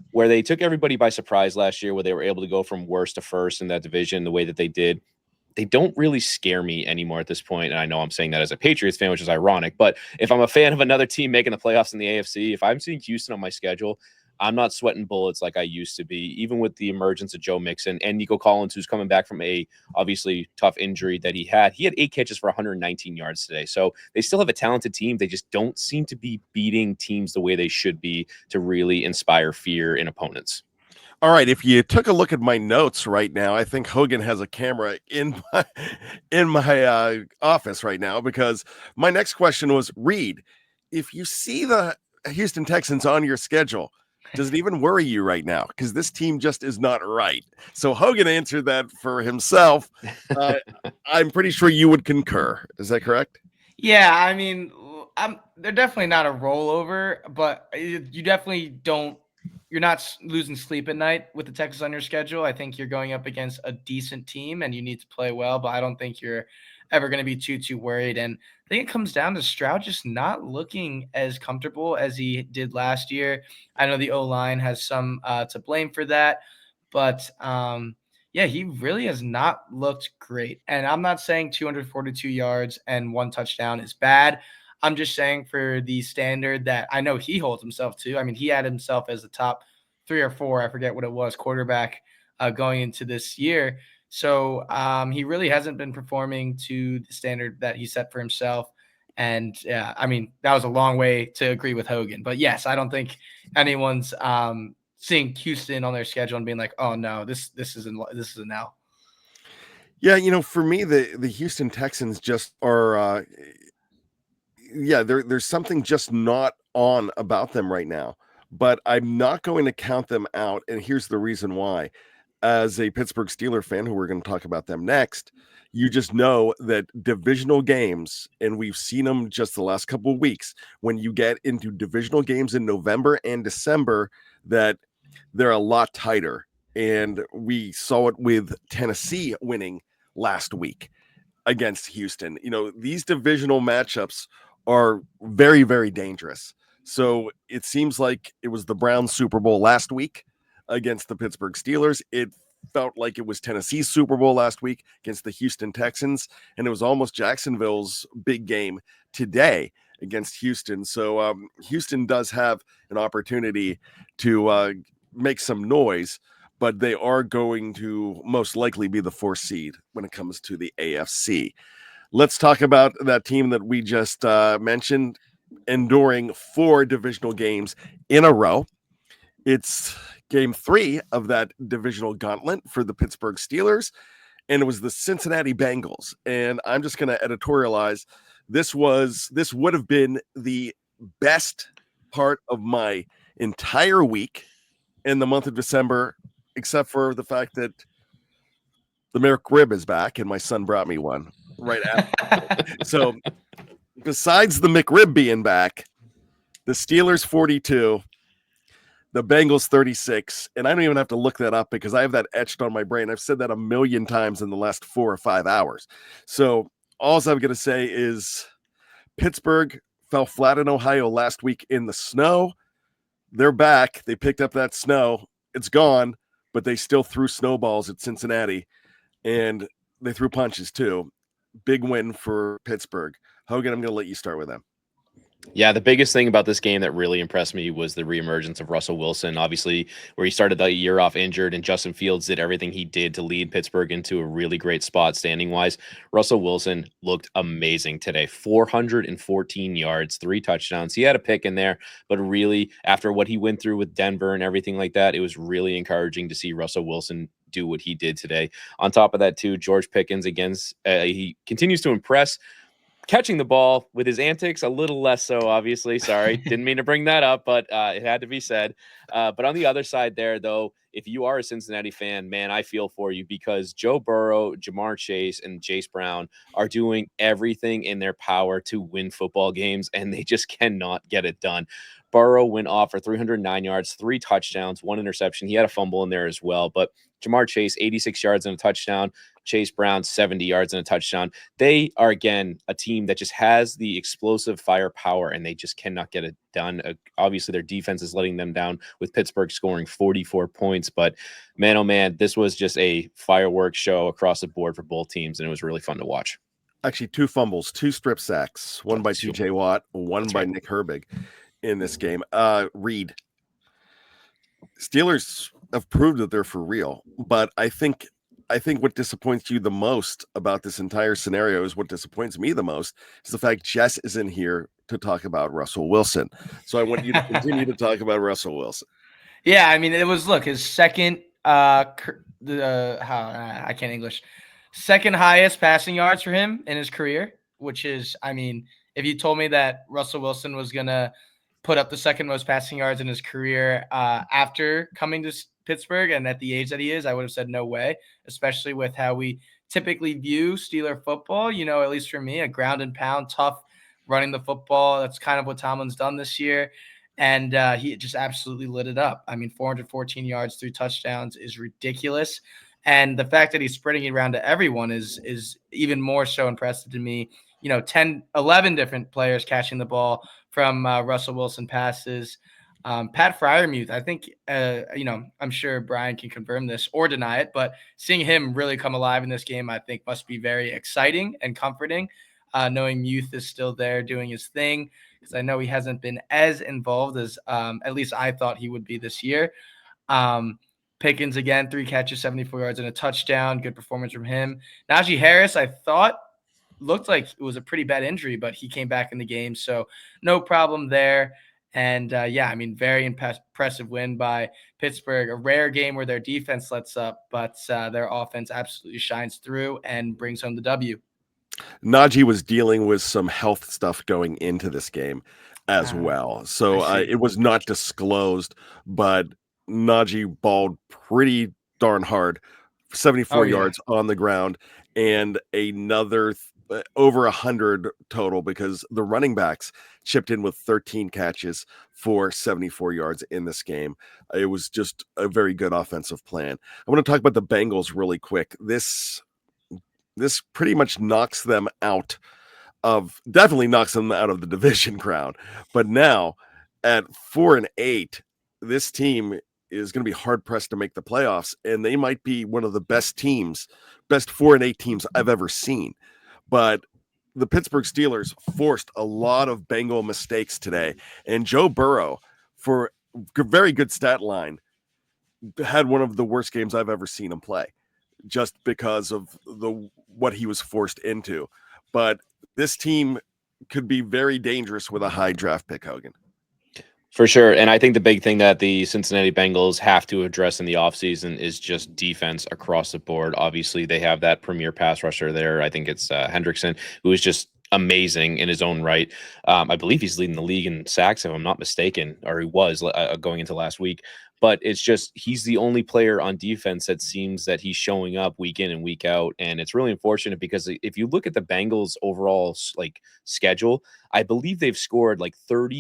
where they took everybody by surprise last year, where they were able to go from worst to first in that division the way that they did, they don't really scare me anymore at this point. And I know I'm saying that as a Patriots fan, which is ironic, but if I'm a fan of another team making the playoffs in the AFC, if I'm seeing Houston on my schedule, I'm not sweating bullets like I used to be, even with the emergence of Joe Mixon and Nico Collins, who's coming back from a obviously tough injury that he had. He had 8 catches for 119 yards today. So they still have a talented team. They just don't seem to be beating teams the way they should be to really inspire fear in opponents. All right, if you took a look at my notes right now, I think Hogan has a camera in my office right now, because my next question was, Reed, if you see the Houston Texans on your schedule, does it even worry you right now? Because this team just is not right. So Hogan answered that for himself. I'm pretty sure you would concur. Is that correct? Yeah, I mean, they're definitely not a rollover, but you definitely don't. You're not losing sleep at night with the Texans on your schedule. I think you're going up against a decent team and you need to play well, but I don't think you're ever going to be too worried. And I think it comes down to Stroud just not looking as comfortable as he did last year. I know the O-line has some to blame for that, but yeah, he really has not looked great. And I'm not saying 242 yards and 1 touchdown is bad. I'm just saying for the standard that I know he holds himself to. I mean, he had himself as the top 3 or 4, I forget what it was, quarterback going into this year. So he really hasn't been performing to the standard that he set for himself. And yeah, I mean, that was a long way to agree with Hogan. But yes, I don't think anyone's seeing Houston on their schedule and being like, oh no, this is a no. Yeah, for me, the Houston Texans just are there's something just not on about them right now. but I'm not going to count them out. And here's the reason why. As a Pittsburgh Steelers fan, who we're going to talk about them next, you just know that divisional games, and we've seen them just the last couple of weeks, when you get into divisional games in November and December, that they're a lot tighter. And we saw it with Tennessee winning last week against Houston. These divisional matchups are very, very dangerous. So it seems like it was the Browns Super Bowl last week against the Pittsburgh Steelers. It felt like it was Tennessee's Super Bowl last week against the Houston Texans. And it was almost Jacksonville's big game today against Houston. So Houston does have an opportunity to make some noise, but they are going to most likely be the 4th seed when it comes to the AFC. Let's talk about that team that we just mentioned, enduring 4 divisional games in a row. It's game 3 of that divisional gauntlet for the Pittsburgh Steelers, and it was the Cincinnati Bengals. And I'm just going to editorialize. This would have been the best part of my entire week in the month of December, except for the fact that the McRib is back, and my son brought me one right after. So besides the McRib being back, the Steelers 42, the Bengals 36, and I don't even have to look that up because I have that etched on my brain. I've said that a million times in the last 4 or 5 hours. So all I'm going to say is Pittsburgh fell flat in Ohio last week in the snow. They're back. They picked up that snow. It's gone, but they still threw snowballs at Cincinnati, and they threw punches too. Big win for Pittsburgh. Hogan, I'm going to let you start with them. Yeah, the biggest thing about this game that really impressed me was the reemergence of Russell Wilson, obviously, where he started the year off injured, and Justin Fields did everything he did to lead Pittsburgh into a really great spot standing-wise. Russell Wilson looked amazing today. 414 yards, 3 touchdowns. He had a pick in there, but really, after what he went through with Denver and everything like that, it was really encouraging to see Russell Wilson do what he did today. On top of that, too, George Pickens, he continues to impress. Catching the ball with his antics, a little less so, obviously. Sorry, didn't mean to bring that up, but it had to be said. But on the other side there, though, if you are a Cincinnati fan, man, I feel for you because Joe Burrow, Jamar Chase, and Chase Brown are doing everything in their power to win football games, and they just cannot get it done. Burrow went off for 309 yards, 3 touchdowns, 1 interception. He had a fumble in there as well, but Jamar Chase, 86 yards and a touchdown. Chase Brown, 70 yards and a touchdown. They are, again, a team that just has the explosive firepower, and they just cannot get it done. Obviously, their defense is letting them down with Pittsburgh scoring 44 points. But, man, oh, man, this was just a fireworks show across the board for both teams, and it was really fun to watch. Actually, 2 fumbles, 2 strip sacks, one by TJ Watt, one by Nick Herbig in this game. Reed, Steelers have proved that they're for real, but I think what disappoints you the most about this entire scenario is what disappoints me the most is the fact Jess isn't here to talk about Russell Wilson. So I want you to continue to talk about Russell Wilson. Yeah, I mean, it was his second I can't English. Second highest passing yards for him in his career, which is, I mean, if you told me that Russell Wilson was going to put up the second most passing yards in his career after coming to Pittsburgh and at the age that he is, I would have said no way, especially with how we typically view Steeler football, at least for me, a ground and pound, tough running the football. That's kind of what Tomlin's done this year. And he just absolutely lit it up. I mean, 414 yards, 3 touchdowns is ridiculous. And the fact that he's spreading it around to everyone is even more so impressive to me. 11 different players catching the ball from Russell Wilson passes. Pat Freiermuth, I think, I'm sure Brian can confirm this or deny it, but seeing him really come alive in this game, I think must be very exciting and comforting, knowing Muth is still there doing his thing, because I know he hasn't been as involved as at least I thought he would be this year. Pickens, again, 3 catches, 74 yards and a touchdown. Good performance from him. Najee Harris, I thought, looked like it was a pretty bad injury, but he came back in the game, so no problem there. And, very impressive win by Pittsburgh, a rare game where their defense lets up, but their offense absolutely shines through and brings home the W. Najee was dealing with some health stuff going into this game. as well. So I see. it was not disclosed, but Najee balled pretty darn hard, 74 Oh yeah. yards on the ground, and another over 100 total because the running backs chipped in with 13 catches for 74 yards in this game. It was just a very good offensive plan. I want to talk about the Bengals really quick. This pretty much knocks them out definitely knocks them out of the division crown. But now at 4-8, this team is going to be hard pressed to make the playoffs, and they might be one of the best 4-8 teams I've ever seen. But the Pittsburgh Steelers forced a lot of Bengal mistakes today, and Joe Burrow, for a very good stat line, had one of the worst games I've ever seen him play, just because of what he was forced into. But this team could be very dangerous with a high draft pick, Hogan. For sure. And I think the big thing that the Cincinnati Bengals have to address in the offseason is just defense across the board. Obviously, they have that premier pass rusher there. I think it's Hendrickson, who is just amazing in his own right. I believe he's leading the league in sacks, if I'm not mistaken, or he was going into last week. But it's just he's the only player on defense that seems that he's showing up week in and week out. And it's really unfortunate because if you look at the Bengals' overall schedule, I believe they've scored like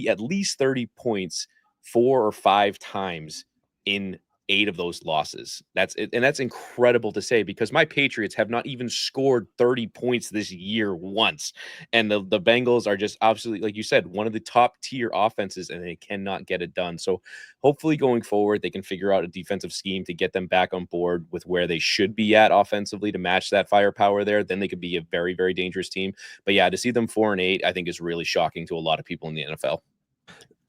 at least 30 points 4 or 5 times in 8 of those losses. That's it, and that's incredible to say because my Patriots have not even scored 30 points this year once. And the Bengals are just absolutely, like you said, one of the top tier offenses, and they cannot get it done. So hopefully going forward, they can figure out a defensive scheme to get them back on board with where they should be at offensively to match that firepower there. Then they could be a very, very dangerous team. But yeah, to see them 4-8, I think is really shocking to a lot of people in the NFL.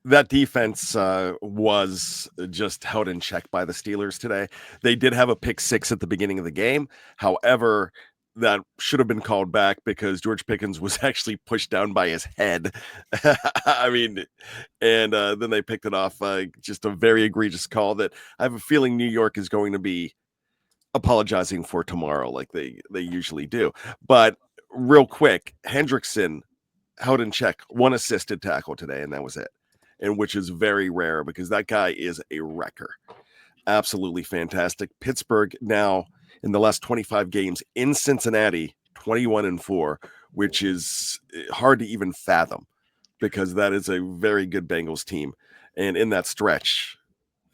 That defense was just held in check by the Steelers today. They did have a pick 6 at the beginning of the game. However, that should have been called back because George Pickens was actually pushed down by his head. I mean, and then they picked it off. Just a very egregious call that I have a feeling New York is going to be apologizing for tomorrow like they usually do. But real quick, Hendrickson held in check, 1 assisted tackle today, and that was it. And which is very rare because that guy is a wrecker. Absolutely fantastic. Pittsburgh now in the last 25 games in Cincinnati, 21-4, which is hard to even fathom because that is a very good Bengals team. And in that stretch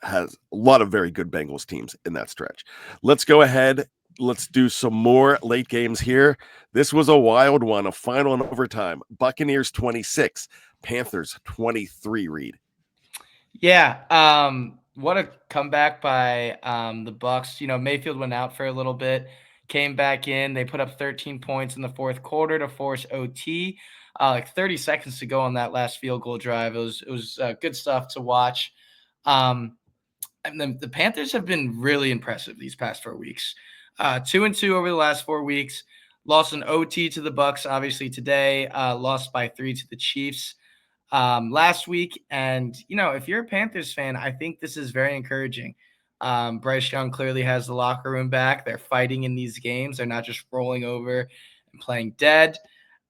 has a lot of very good Bengals teams in that stretch. Let's go ahead. Let's do some more late games here. This was a wild one, a final in overtime. Buccaneers 26, Panthers 23, Reed. Yeah. What a comeback by the Bucs. Mayfield went out for a little bit, came back in. They put up 13 points in the fourth quarter to force OT. Like 30 seconds to go on that last field goal drive. It was good stuff to watch. And then the Panthers have been really impressive these past 4 weeks. 2-2 over the last 4 weeks. Lost an OT to the Bucs, obviously today. Lost by 3 to the Chiefs last week. And, if you're a Panthers fan, I think this is very encouraging. Bryce Young clearly has the locker room back. They're fighting in these games. They're not just rolling over and playing dead.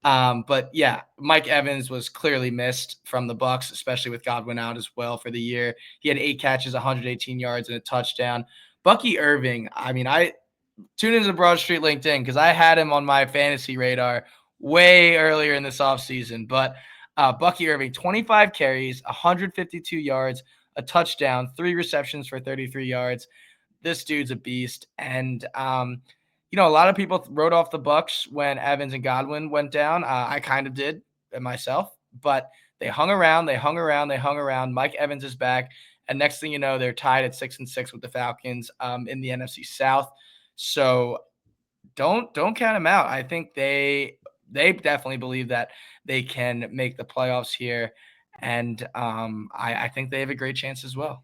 But yeah, Mike Evans was clearly missed from the Bucs, especially with Godwin out as well for the year. He had 8 catches, 118 yards, and a touchdown. Bucky Irving, I tune into Broad Street LinkedIn because I had him on my fantasy radar way earlier in this offseason. But Bucky Irving, 25 carries, 152 yards, a touchdown, 3 receptions for 33 yards. This dude's a beast. And, a lot of people wrote off the Bucs when Evans and Godwin went down. I kind of did myself. But they hung around. Mike Evans is back. And next thing you know, they're tied at 6-6 with the Falcons in the NFC South. So don't count them out. I think they definitely believe that they can make the playoffs here. And I think they have a great chance as well.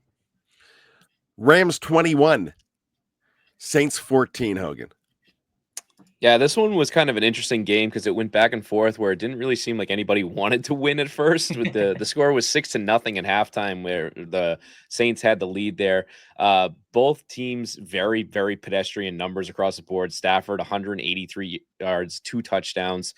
Rams 21, Saints 14, Hogan. Yeah, this one was kind of an interesting game because it went back and forth where it didn't really seem like anybody wanted to win at first. With the score was 6-0 at halftime, where the Saints had the lead there. both teams very, very pedestrian numbers across the board. Stafford, 183 yards, 2 touchdowns.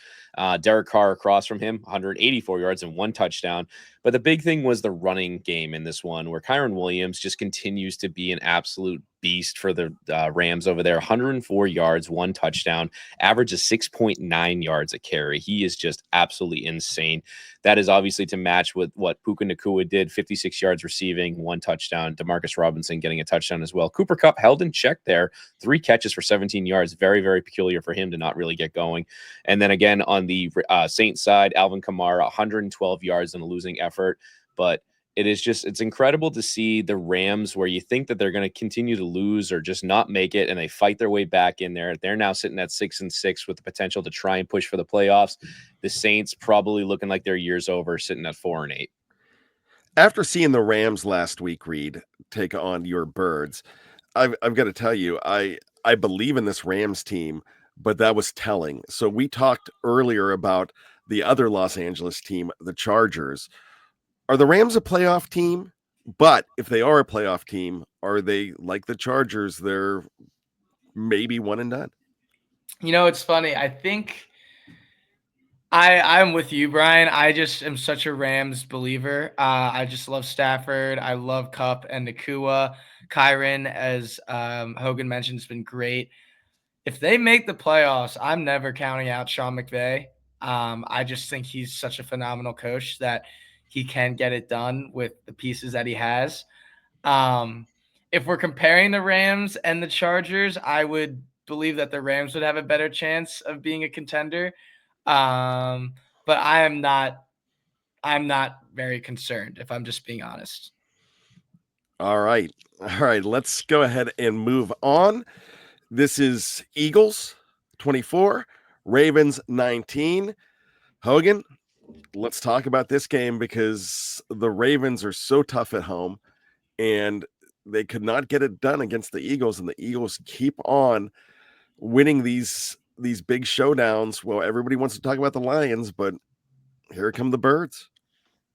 Derek Carr across from him, 184 yards and 1 touchdown. But the big thing was the running game in this one, where Kyron Williams just continues to be an absolute beast for the Rams over there. 104 yards, 1 touchdown, average of 6.9 yards a carry. He is just absolutely insane. That is obviously to match with what Puka Nacua did, 56 yards receiving, 1 touchdown. Demarcus Robinson getting a touchdown as well. Cooper Kupp held in check there, 3 catches for 17 yards. Very, very peculiar for him to not really get going. And then again, on the Saints side, Alvin Kamara, 112 yards in a losing effort. But it's incredible to see the Rams, where you think that they're going to continue to lose or just not make it, and they fight their way back in there. They're now sitting at 6-6 with the potential to try and push for the playoffs. The Saints probably looking like their year's over, sitting at 4-8. After seeing the Rams last week, Reed, take on your Birds, I've got to tell you, I believe in this Rams team, but that was telling. So we talked earlier about the other Los Angeles team, the Chargers. Are the Rams a playoff team? But if they are a playoff team, are they like the Chargers? They're maybe one and done. It's funny. I think I'm with you, Brian. I just am such a Rams believer. I just love Stafford. I love Kupp and Nacua. Kyron, as Hogan mentioned, has been great. If they make the playoffs, I'm never counting out Sean McVay. I just think he's such a phenomenal coach that he can get it done with the pieces that he has. If we're comparing the Rams and the Chargers, I would believe that the Rams would have a better chance of being a contender. But I'm not very concerned, if I'm just being honest. All right. Let's go ahead and move on. This is Eagles 24, Ravens 19. Hogan, let's talk about this game, because the Ravens are so tough at home and they could not get it done against the Eagles, and the Eagles keep on winning these big showdowns. Well, everybody wants to talk about the Lions, but here come the Birds.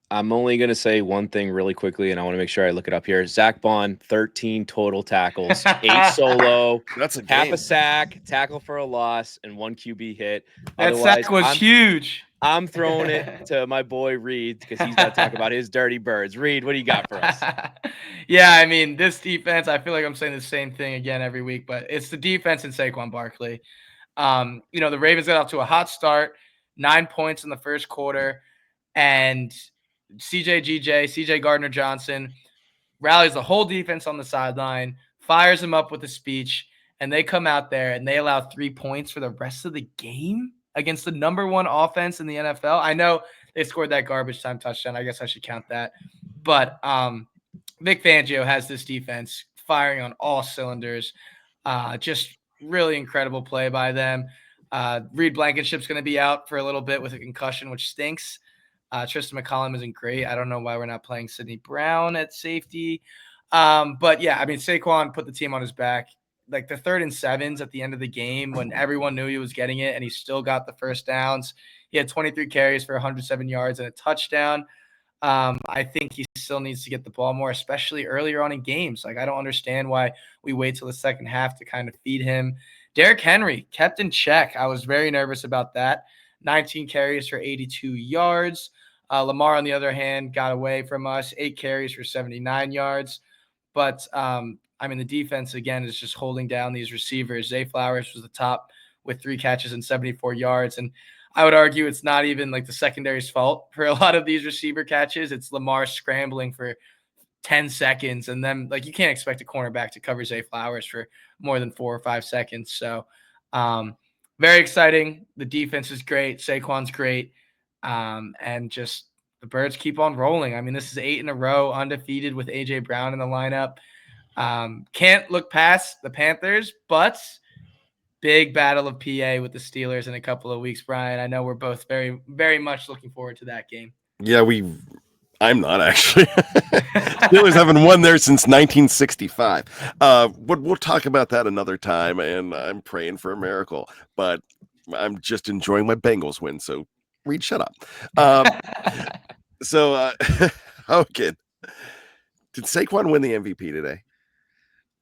I'm only going to say one thing really quickly, and I want to make sure I look it up here. Zach Bond, 13 total tackles, 8 solo. That's a half game. a sack, tackle for a loss, and 1 QB hit. That sack was huge. I'm throwing it to my boy Reed, because he's going to talk about his dirty Birds. Reed, what do you got for us? Yeah, I mean, this defense, I feel like I'm saying the same thing again every week, but it's the defense and Saquon Barkley. The Ravens got off to a hot start, 9 points in the first quarter, and CJ Gardner-Johnson rallies the whole defense on the sideline, fires him up with a speech, and they come out there and they allow 3 points for the rest of the game against the number 1 offense in the NFL. I know they scored that garbage time touchdown. I guess I should count that. But Vic Fangio has this defense firing on all cylinders. Just really incredible play by them. Reed Blankenship's going to be out for a little bit with a concussion, which stinks. Tristan McCollum isn't great. I don't know why we're not playing Sidney Brown at safety. But yeah, I mean, Saquon put the team on his back. Like the 3rd and 7s at the end of the game, when everyone knew he was getting it, and he still got the first downs. He had 23 carries for 107 yards and a touchdown. I think he still needs to get the ball more, especially earlier on in games. Like, I don't understand why we wait till the second half to kind of feed him. Derrick Henry kept in check. I was very nervous about that. 19 carries for 82 yards. Lamar, on the other hand, got away from us, 8 carries for 79 yards. But, the defense, again, is just holding down these receivers. Zay Flowers was the top with 3 catches and 74 yards. And I would argue it's not even like the secondary's fault for a lot of these receiver catches. It's Lamar scrambling for 10 seconds. And then, like, you can't expect a cornerback to cover Zay Flowers for more than 4 or 5 seconds. So, very exciting. The defense is great. Saquon's great. And just the Birds keep on rolling. I mean, this is 8 in a row, undefeated with A.J. Brown in the lineup. Can't look past the Panthers, but big battle of PA with the Steelers in a couple of weeks, Brian. I know we're both very, very much looking forward to that game. Yeah, I'm not actually. Steelers haven't won there since 1965. We'll talk about that another time, and I'm praying for a miracle. But I'm just enjoying my Bengals win. So, Reed, shut up. Okay. Did Saquon win the MVP today?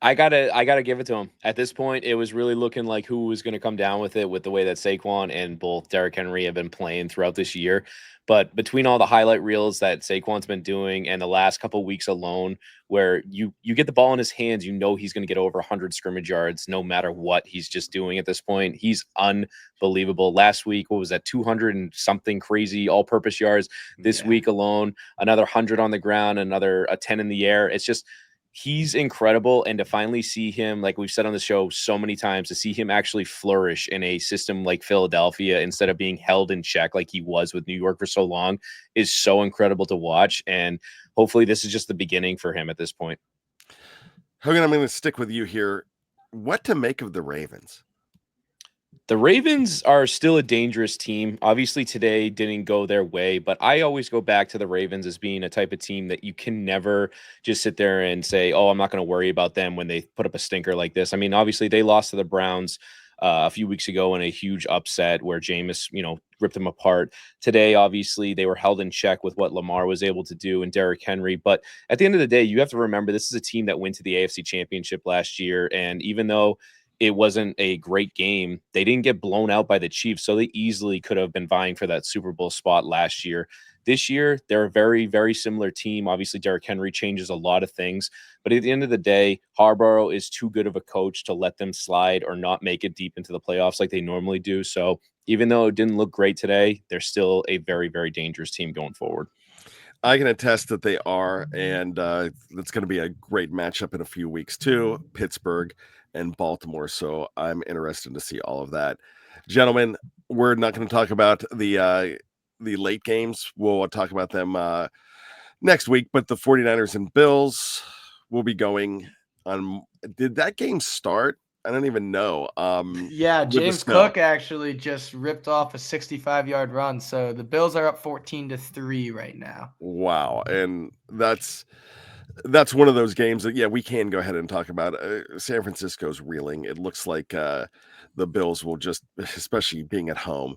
I gotta give it to him. At this point, it was really looking like who was going to come down with it with the way that Saquon and both Derrick Henry have been playing throughout this year. But between all the highlight reels that Saquon's been doing and the last couple weeks alone, where you get the ball in his hands, you know he's going to get over 100 scrimmage yards no matter what he's just doing at this point. He's unbelievable. Last week, what was that, 200 and something crazy all-purpose yards. This week alone, another 100 on the ground, another 10 in the air. It's just he's incredible. And to finally see him, like we've said on the show so many times, to see him actually flourish in a system like Philadelphia instead of being held in check like he was with New York for so long is so incredible to watch. And hopefully this is just the beginning for him at this point. Hogan, I'm going to stick with you here. What to make of the Ravens? The Ravens are still a dangerous team. Obviously, today didn't go their way, but I always go back to the Ravens as being a type of team that you can never just sit there and say, oh, I'm not going to worry about them when they put up a stinker like this. I mean, obviously, they lost to the Browns a few weeks ago in a huge upset where Jameis, ripped them apart. Today, obviously, they were held in check with what Lamar was able to do and Derrick Henry. But at the end of the day, you have to remember this is a team that went to the AFC Championship last year. And even though it wasn't a great game, they didn't get blown out by the Chiefs, so they easily could have been vying for that Super Bowl spot last year. This year, they're a very, very similar team. Obviously, Derrick Henry changes a lot of things, but at the end of the day, Harbaugh is too good of a coach to let them slide or not make it deep into the playoffs like they normally do. So even though it didn't look great today, they're still a very, very dangerous team going forward. I can attest that they are, and it's going to be a great matchup in a few weeks too. Pittsburgh and Baltimore. So I'm interested to see all of that. Gentlemen, we're not going to talk about the late games. We'll talk about them next week, but the 49ers and Bills will be going on. Did that game start? I don't even know. Yeah, James Cook actually just ripped off a 65-yard run. So the Bills are up 14-3 right now. Wow. And that's one of those games that, we can go ahead and talk about. San Francisco's reeling. It looks like the Bills will just, especially being at home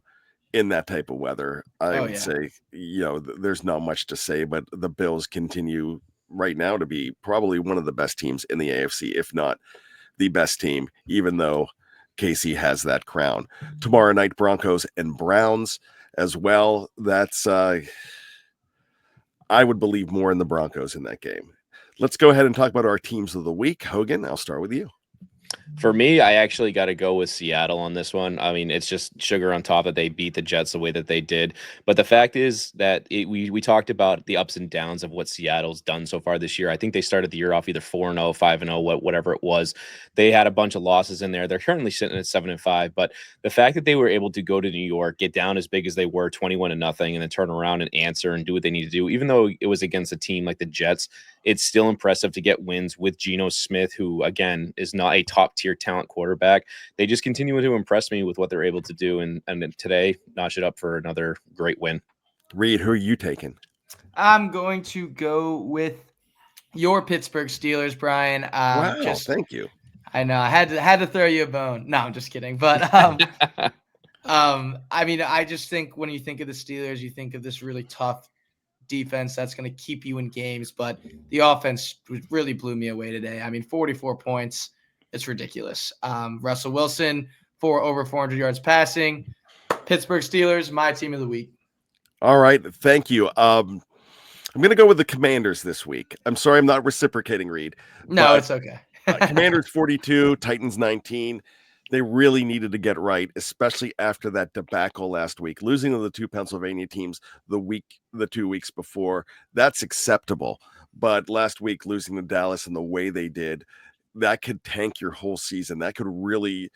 in that type of weather, I would say, there's not much to say, but the Bills continue right now to be probably one of the best teams in the AFC, if not the best team, even though KC has that crown. Tomorrow night, Broncos and Browns as well. That's, I would believe more in the Broncos in that game. Let's go ahead and talk about our teams of the week. Hogan, I'll start with you. For me, I actually got to go with Seattle on this one. I mean, it's just sugar on top that they beat the Jets the way that they did. But the fact is that we talked about the ups and downs of what Seattle's done so far this year. I think they started the year off either 4-0, 5-0, whatever it was. They had a bunch of losses in there. They're currently sitting at 7-5. But the fact that they were able to go to New York, get down as big as they were, 21-0, and then turn around and answer and do what they need to do, even though it was against a team like the Jets, it's still impressive to get wins with Geno Smith, who, again, is not a top-tier talent quarterback. They just continue to impress me with what they're able to do, and today, notch it up for another great win. Reed, who are you taking? I'm going to go with your Pittsburgh Steelers, Brian. Wow, thank you. I know, I had to throw you a bone. No, I'm just kidding. But I mean, I just think when you think of the Steelers, you think of this really tough defense that's going to keep you in games, but the offense really blew me away today. I mean, 44 points, it's ridiculous. Russell Wilson over 400 yards passing. Pittsburgh Steelers, my team of the week. All right, thank you. I'm going to go with the Commanders this week. I'm sorry I'm not reciprocating, Reed. No, it's okay. Commanders 42, Titans 19. They really needed to get right, especially after that debacle last week, losing to the two Pennsylvania teams the 2 weeks before. That's acceptable. But last week, losing to Dallas in the way they did, that could tank your whole season. That could really,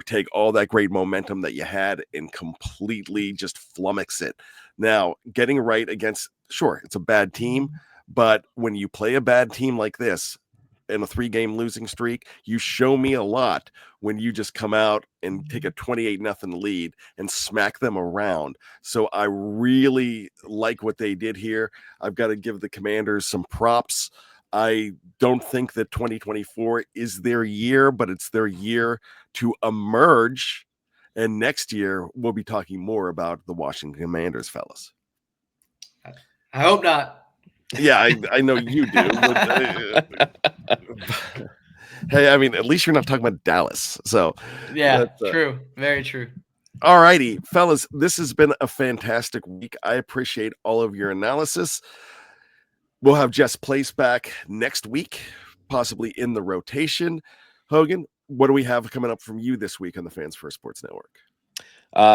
take all that great momentum that you had and completely just flummox it. Now, getting right against, sure, it's a bad team, but when you play a bad team like this, in a 3-game losing streak, you show me a lot when you just come out and take a 28-0 lead and smack them around. So I really like what they did here. I've got to give the Commanders some props. I don't think that 2024 is their year, but it's their year to emerge. And next year, we'll be talking more about the Washington Commanders, fellas. I hope not. Yeah, I know you do. Hey, I mean, at least you're not talking about Dallas. So, Yeah, true. Very true. all righty, fellas, this has been a fantastic week. I appreciate all of your analysis. We'll have Jess Place back next week, possibly in the rotation. Hogan, what do we have coming up from you this week on the Fans First Sports Network?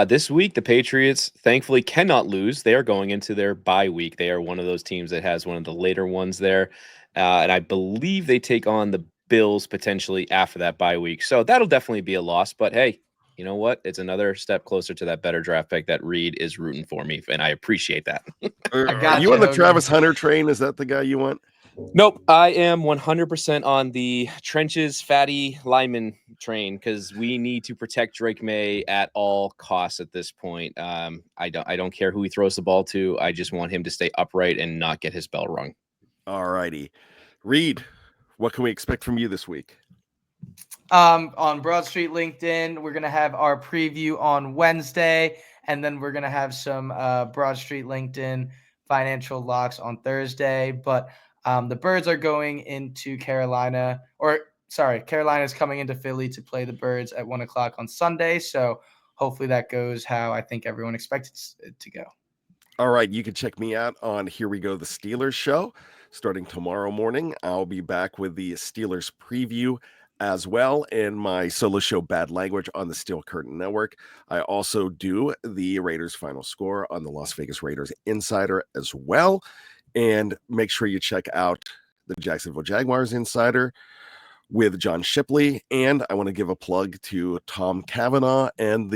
This week, the Patriots thankfully cannot lose. They are going into their bye week. They are one of those teams that has one of the later ones there. And I believe they take on the Bills potentially after that bye week. So that'll definitely be a loss. But hey, you know what? It's another step closer to that better draft pick that Reed is rooting for me. And I appreciate that. I Are got you on the Hogan. Travis Hunter train? Is that the guy you want? Nope, I am 100% on the trenches fatty lineman train because we need to protect Drake May at all costs at this point. I don't care who he throws the ball to. I just want him to stay upright and not get his bell rung. All righty. Reed, what can we expect from you this week? On Broad Street LinkedIn, we're going to have our preview on Wednesday, and then we're going to have some Broad Street LinkedIn financial locks on Thursday. But the Birds are going into Carolina, Carolina's coming into Philly to play the Birds at 1 o'clock on Sunday. So hopefully that goes how I think everyone expected it to go. All right, you can check me out on Here We Go, the Steelers show. Starting tomorrow morning, I'll be back with the Steelers preview as well, and my solo show Bad Language on the Steel Curtain Network. I also do the Raiders final score on the Las Vegas Raiders Insider as well. And make sure you check out the Jacksonville Jaguars Insider with John Shipley. And I want to give a plug to Tom Cavanaugh and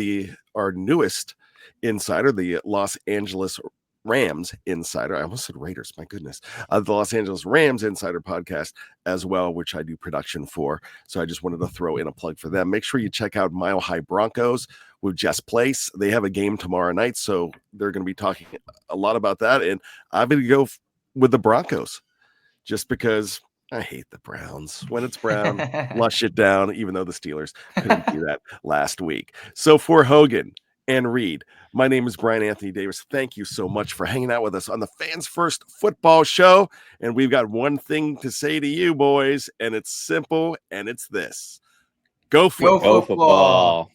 our newest insider, the Los Angeles Rams Insider. I almost said Raiders, my goodness. The Los Angeles Rams Insider podcast as well, which I do production for. So I just wanted to throw in a plug for them. Make sure you check out Mile High Broncos with Jess Place. They have a game tomorrow night, so they're going to be talking a lot about that. And I'm going to go with the Broncos just because I hate the Browns. When it's brown, flush it down, even though the Steelers couldn't do that last week. So for Hogan and Reed, my name is Brian Anthony Davis. Thank you so much for hanging out with us on the Fans First Football Show. And we've got one thing to say to you, boys, and it's simple, and it's this. Go football. Go football.